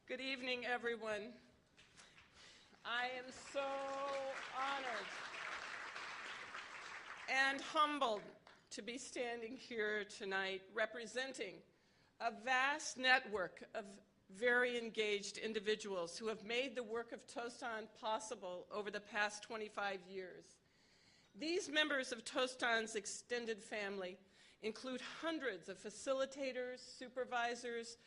Good evening, everyone. I am so honored and humbled to be standing here tonight representing a vast network of very engaged individuals who have made the work of Tostan possible over the past 25 years. These members of Tostan's extended family include hundreds of facilitators, supervisors,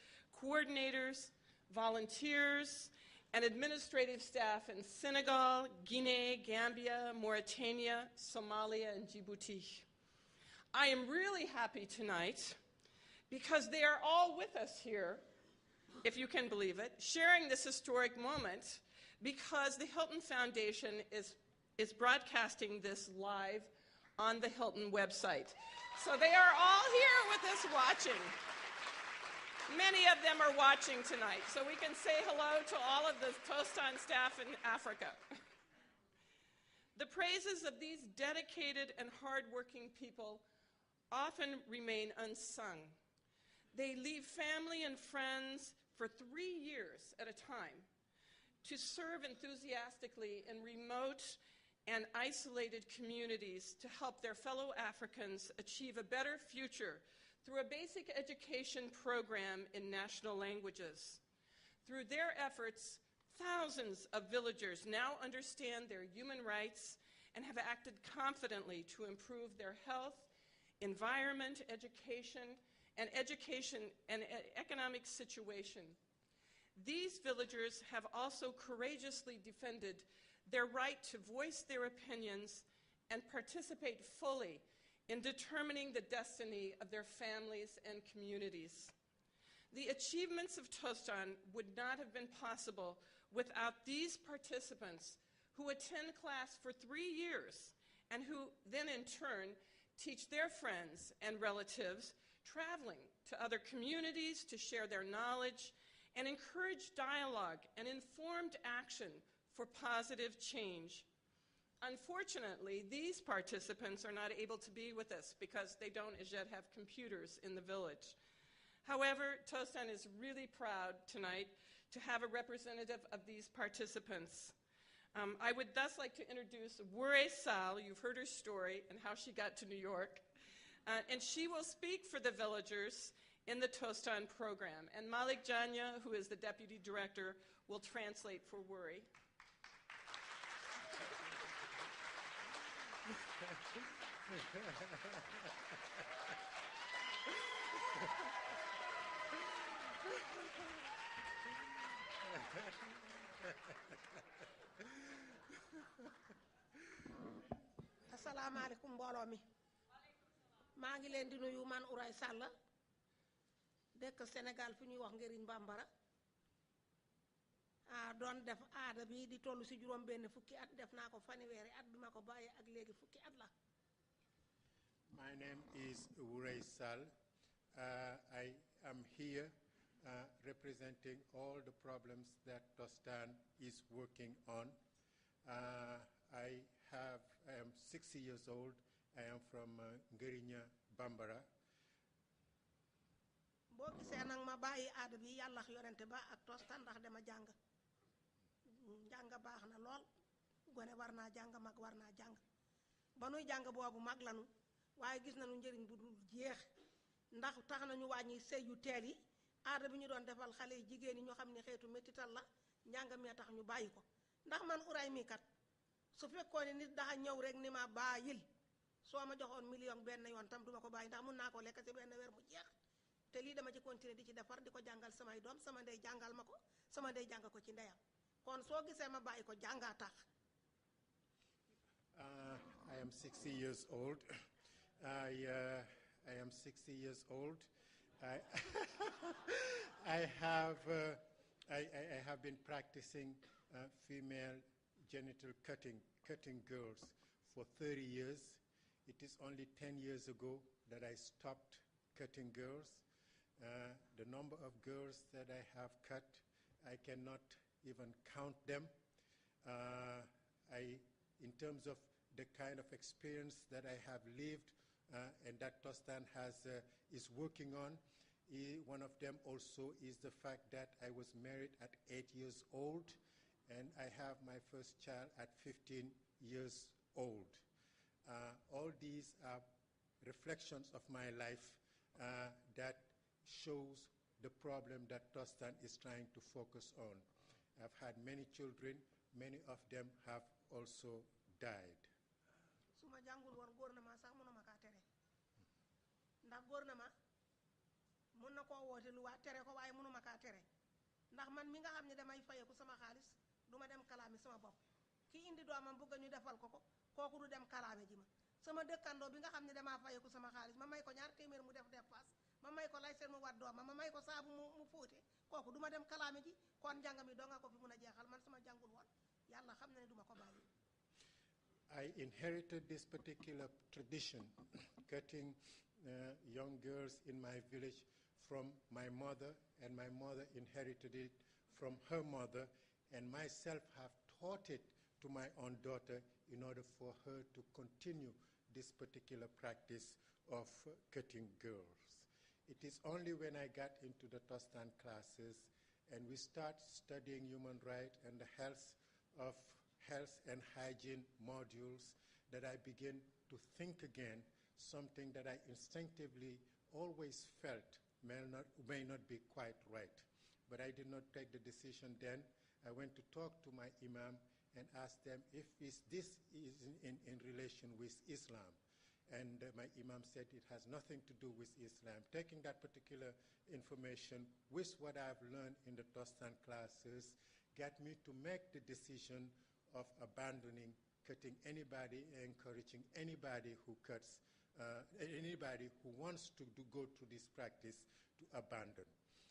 coordinators, volunteers, and administrative staff in Senegal, Guinea, Gambia, Mauritania, Somalia, and Djibouti. I am really happy tonight because they are all with us here, if you can believe it, sharing this historic moment because the Hilton Foundation is broadcasting this live on the Hilton website. So they are all here with us watching. Many of them are watching tonight, so we can say hello to all of the Tostan staff in Africa. The praises of these dedicated and hardworking people often remain unsung. They leave family and friends for 3 years at a time to serve enthusiastically in remote and isolated communities to help their fellow Africans achieve a better future through a basic education program in national languages. Through their efforts, thousands of villagers now understand their human rights and have acted confidently to improve their health, environment, education, and economic situation. These villagers have also courageously defended their right to voice their opinions and participate fully in determining the destiny of their families and communities. The achievements of Tostan would not have been possible without these participants who attend class for 3 years and who then in turn teach their friends and relatives, traveling to other communities to share their knowledge and encourage dialogue and informed action for positive change. Unfortunately, these participants are not able to be with us because they don't as yet have computers in the village. However, Tostan is really proud tonight to have a representative of these participants. I would thus like to introduce Wure Sal. You've heard her story and how she got to New York. And she will speak for the villagers in the Tostan program. And Malik Janya, who is the deputy director, will translate for Wure. Assalamu alaikum mbooloo mi maa ngi leen di nuyu man Wure Sall dëkk Sénégal fu ñuy wax Ngëriñ Bambara doon def aada bi di tollu ci juróom benn fukki at def naa ko fanweeri at bi ma ko bàyyee ak léegi fukki at la. My name is Wure Sall. I am here representing all the problems that Tostan is working on. I am 60 years old. I am from Ngëriñ Bambara. boo gisee nag ma bàyyi aada bi yàlla yorente ba ak Tostan ndax dama jàng baax na lool gone war naa jàng mag war naa jàng ba nuy jàng boobu mag lanu waaye gis nañu njëriñ bu dul jeex ndax tax nañu wàññi sëy yu teel yi aada bi ñu doon defal xale yi jigéen yi ñoo xam ne xeetu méttital la njàng mi tax ñu bàyyi ko ndax man Wure mi kat su fekkoon ne nit daxa ñëw rek ni ma bàyyil soo ma joxoon million benn yoon tam duma ko bàyyi ndax mun naa ko lekk ci benn weer mu jeex te lii dama ci continuer di ci defar di ko jàngal samay doom sama ndey jàngal ma ko sama ndey jàng ko ci ndeyam kon soo gisee ma bàyyi ko jàngaa tax. I am 60 years old. I am 60 years old. I have been practicing female genital cutting girls for 30 years. It is only 10 years ago that I stopped cutting girls. The number of girls that I have cut, I cannot even count them. In terms of the kind of experience that I have lived and that Tostan is working on, One of them also is the fact that I was married at 8 years old, and I have my first child at 15 years old. All these are reflections of my life that shows the problem that Tostan is trying to focus on. I've had many children. Many of them have also died. Suma jangul won gouvernement sax mënuma ka téré ndax gouvernement mën na ko woté lu wa téré ko waye mënuma ka téré ndax man mi nga xamni damay fayeku sama xaliss duma dem kalami sama bop ki indi doomam bëgg ñu defal ko koku du dem kalame ji ma sama dekkando bi nga xamni dama fayeku sama xaliss ma may ko ñaar témèr mu def dépasse ma may ko lay seen mu wat doomam ma may ko saabu mu fóote koku duma dem kalame ji kon jangami do nga ko fi mëna jéxal man sama jangul won yalla xam na ne duma ko bayyi. I inherited this particular tradition, cutting young girls in my village from my mother, and my mother inherited it from her mother, and myself have taught it to my own daughter in order for her to continue this particular practice of cutting girls. It is only when I got into the Tostan classes and we start studying human rights and the health and hygiene modules that I begin to think again, something that I instinctively always felt may not be quite right. But I did not take the decision then. I went to talk to my imam and asked them if this is in relation with Islam. And my imam said it has nothing to do with Islam. Taking that particular information with what I've learned in the Tostan classes got me to make the decision of abandoning cutting anybody, encouraging anybody who cuts, anybody who wants to go through this practice to abandon.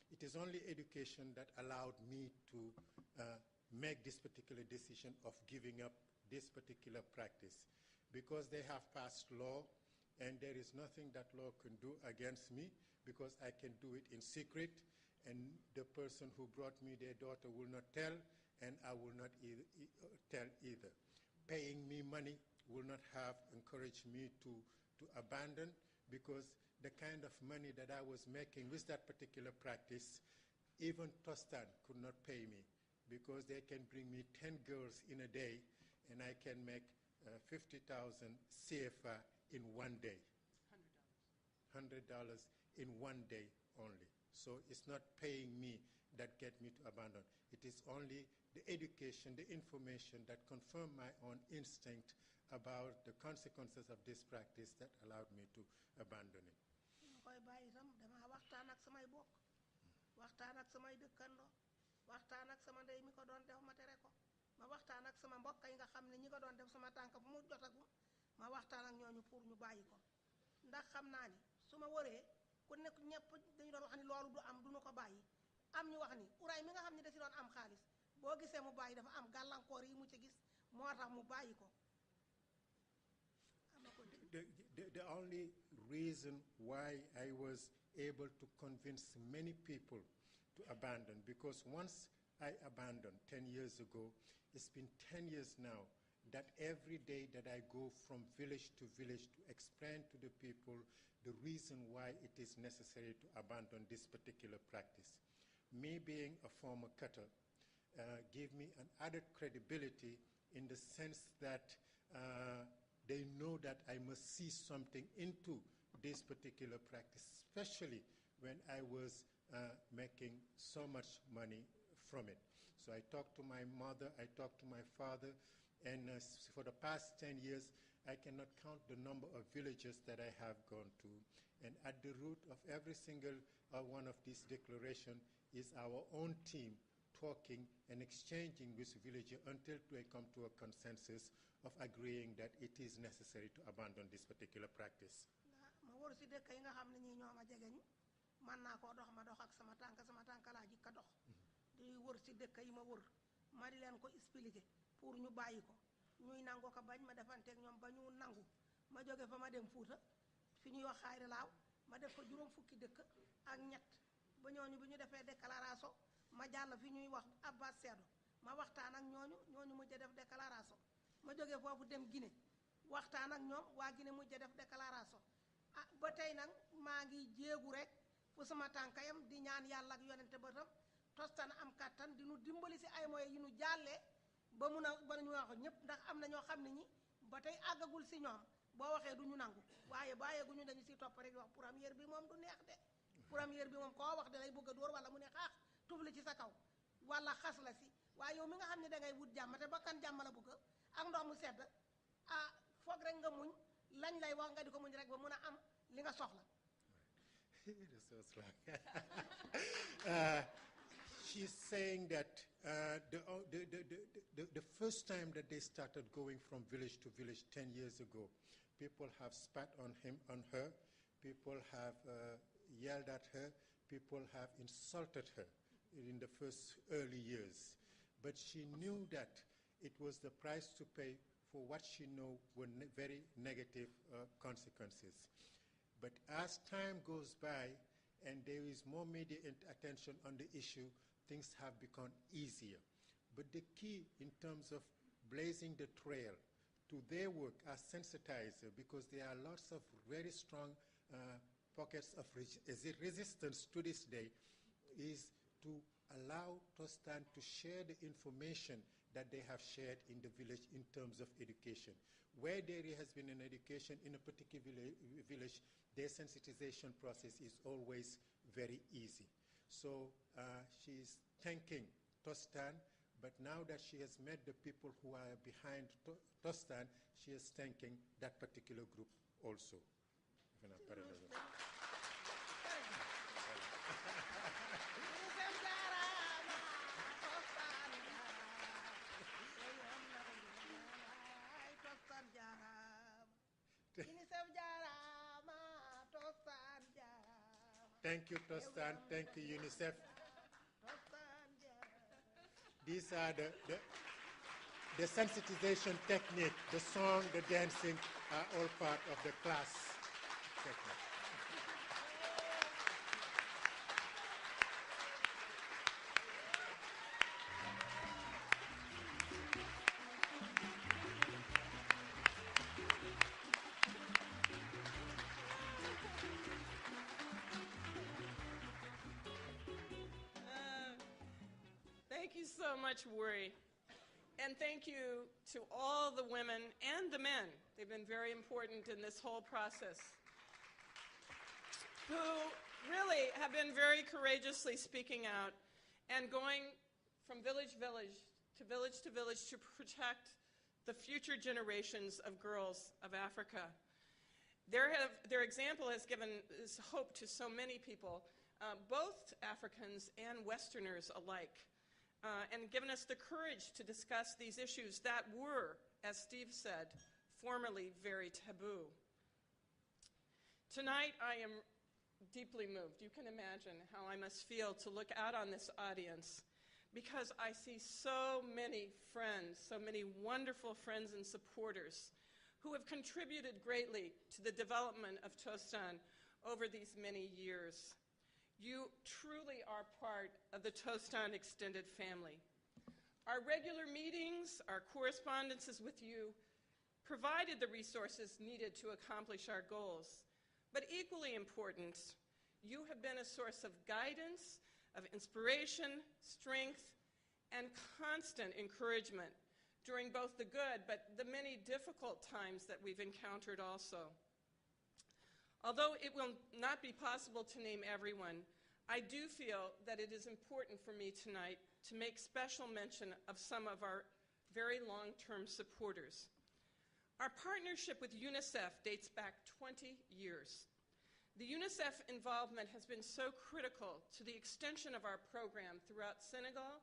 It is only education that allowed me to make this particular decision of giving up this particular practice, because they have passed law and there is nothing that law can do against me, because I can do it in secret, and the person who brought me their daughter will not tell, and I will not tell either. Paying me money will not have encouraged me to abandon, because the kind of money that I was making with that particular practice, even Tostan could not pay me, because they can bring me 10 girls in a day, and I can make 50,000 CFA in one day. $100 in one day only. So it's not paying me that get me to abandon. It is only the education, the information that confirmed my own instinct about the consequences of this practice that allowed me to abandon it. waxtaan ak samay dëkkandoo waxtaan ak sama ndey mi ko doon def ma tere ko ma waxtaan ak sama mbokk yi nga xam ne ñi ko doon def sama tànk fu mu jotagum ma waxtaan ak ñooñu pour ñu bàyyi ko ndax xam naa ni su ma wëree ku nekk ñëpp dañu doon wax ni loolu du am duñu ko bàyyi am ñu wax ni uraay mi nga xam ne da si doon am xaalis boo gisee mu bàyyi dafa am gàllankoor yi mu ci gis moo tax mu bàyyi ko. The only reason why I was able to convince many people to abandon, because once I abandoned 10 years ago, it's been 10 years now that every day that I go from village to village to explain to the people the reason why it is necessary to abandon this particular practice. Me being a former cutter gave me an added credibility in the sense that they know that I must see something into this particular practice, especially when I was making so much money from it. So I talked to my mother, I talked to my father, and for the past 10 years, I cannot count the number of villages that I have gone to. And at the root of every single one of these declarations is our own team talking and exchanging with villagers until they come to a consensus of agreeing that it is necessary to abandon this particular practice. ma wër si dëkk yi nga xam ne ñii ñoo ma jege ñu man naa koo dox ma dox ak sama tànk laa jikka dox di wër si dëkk yi ma wër ma di leen ko expliquer pour ñu bàyyi ko ñuy nangu ko bañ ma defanteeg ñoom ba ñu nangu ma jóge fa ma dem Fuuta fi ñuy wax Xayri Laaw ma def ko juróom fukki dëkk ak ñett ba ñooñu bi ñu defee déclaration ma jàll fi ñuy wax Abbas Seedo ma waxtaan ak ñooñu mujj def déclaration ma jóge foofu dem Guinée waxtaan ak ñoom waa Guinée mujj def déclaration ah ba tey nag maa ngi jéegu rek fu fu sama tànkayam di ñaan yàlla ak yonente bëtam Tostan am kàttan di nu dimbali si ay moyens yu nu jàllee ba mun a ba ñu wax ñëpp ndax am na ñoo xam ne ñi ba tey àggagul si ñoom boo waxee du ñu nangu waaye bàyyeeguñu dañu si topp rek wax première bi moom du neex de première bi moom koo wax dalay bëgg a dóor wala mu ne xaax tufli ci sa kaw wala xas la si waaye yow mi nga xam ne dangay wut jàmm te bakkan jàmm la bëgg ak ndox mu sedd ah foog rek nga muñ lañ lay wax nga di ko muñ rek ba mun a am li nga soxla. That's so strong. She's saying that the first time that they started going from village to village 10 years ago, people have spat on her, people have yelled at her, people have insulted her in the first early years. But she knew that it was the price to pay for what she knew were very negative consequences. But as time goes by and there is more media attention on the issue, things have become easier. But the key in terms of blazing the trail to their work as sensitizer, because there are lots of very strong pockets of resistance to this day, is to allow Tostan to share the information that they have shared in the village in terms of education. Where there has been an education in a particular village, their sensitization process is always very easy. So she's thanking Tostan, but now that she has met the people who are behind Tostan, she is thanking that particular group also. Thank you, Tostan. Thank you, UNICEF. These are the sensitization technique, the song, the dancing are all part of the class technique. Thank you so much, Wuri. And thank you to all the women and the men. They've been very important in this whole process, who really have been very courageously speaking out and going from village to village to protect the future generations of girls of Africa. Their example has given hope to so many people, both Africans and Westerners alike. And given us the courage to discuss these issues that were, as Steve said, formerly very taboo. Tonight, I am deeply moved. You can imagine how I must feel to look out on this audience, because I see so many friends, so many wonderful friends and supporters who have contributed greatly to the development of Tostan over these many years. You truly are part of the Tostan extended family. Our regular meetings, our correspondences with you provided the resources needed to accomplish our goals. But equally important, you have been a source of guidance, of inspiration, strength, and constant encouragement during both the good but the many difficult times that we've encountered also. Although it will not be possible to name everyone, I do feel that it is important for me tonight to make special mention of some of our very long-term supporters. Our partnership with UNICEF dates back 20 years. The UNICEF involvement has been so critical to the extension of our program throughout Senegal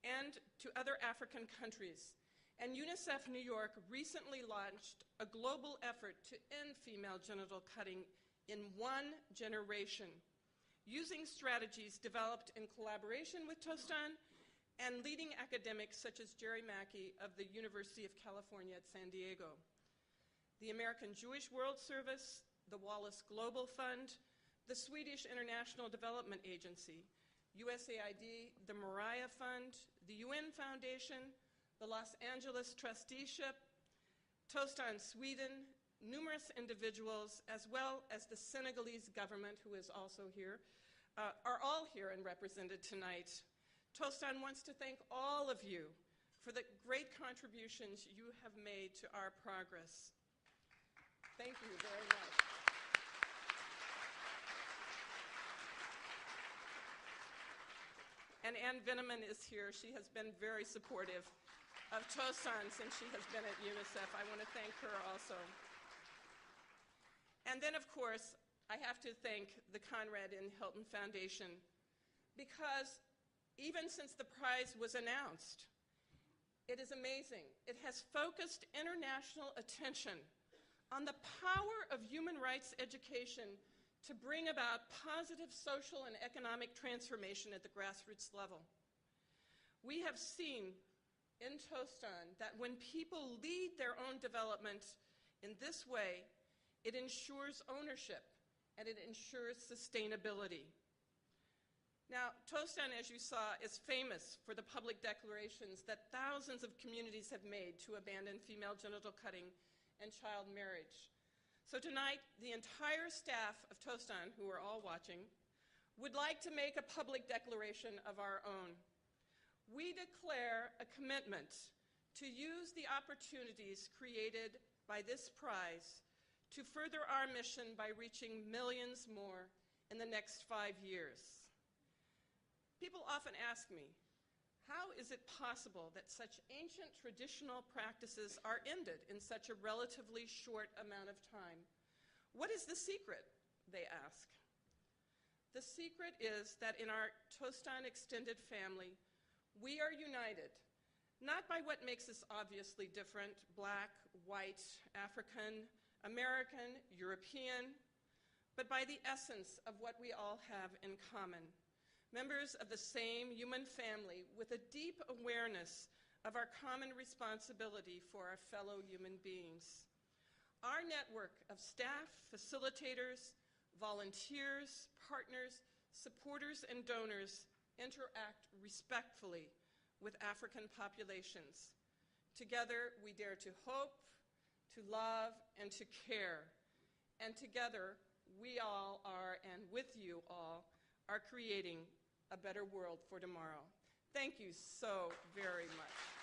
and to other African countries. And UNICEF New York recently launched a global effort to end female genital cutting in one generation, using strategies developed in collaboration with Tostan and leading academics such as Jerry Mackey of the University of California at San Diego. The American Jewish World Service, the Wallace Global Fund, the Swedish International Development Agency, USAID, the Moriah Fund, the UN Foundation, the Los Angeles Trusteeship, Tostan Sweden, numerous individuals, as well as the Senegalese government, who is also here, are all here and represented tonight. Tostan wants to thank all of you for the great contributions you have made to our progress. Thank you very much. And Ann Veneman is here. She has been very supportive of Tostan since she has been at UNICEF. I want to thank her also. And then, of course, I have to thank the Conrad and Hilton Foundation, because even since the prize was announced, it is amazing. It has focused international attention on the power of human rights education to bring about positive social and economic transformation at the grassroots level. We have seen in Tostan that when people lead their own development in this way, it ensures ownership and it ensures sustainability. Now, Tostan, as you saw, is famous for the public declarations that thousands of communities have made to abandon female genital cutting and child marriage. So tonight, the entire staff of Tostan, who are all watching, would like to make a public declaration of our own. We declare a commitment to use the opportunities created by this prize to further our mission by reaching millions more in the next 5 years. People often ask me, how is it possible that such ancient traditional practices are ended in such a relatively short amount of time? What is the secret, they ask. The secret is that in our Tostan extended family, we are united, not by what makes us obviously different, black, white, African, American, European, but by the essence of what we all have in common. Members of the same human family with a deep awareness of our common responsibility for our fellow human beings. Our network of staff, facilitators, volunteers, partners, supporters, and donors interact respectfully with African populations. Together, we dare to hope, to love, and to care. And together, we all are, and with you all, are creating a better world for tomorrow. Thank you so very much.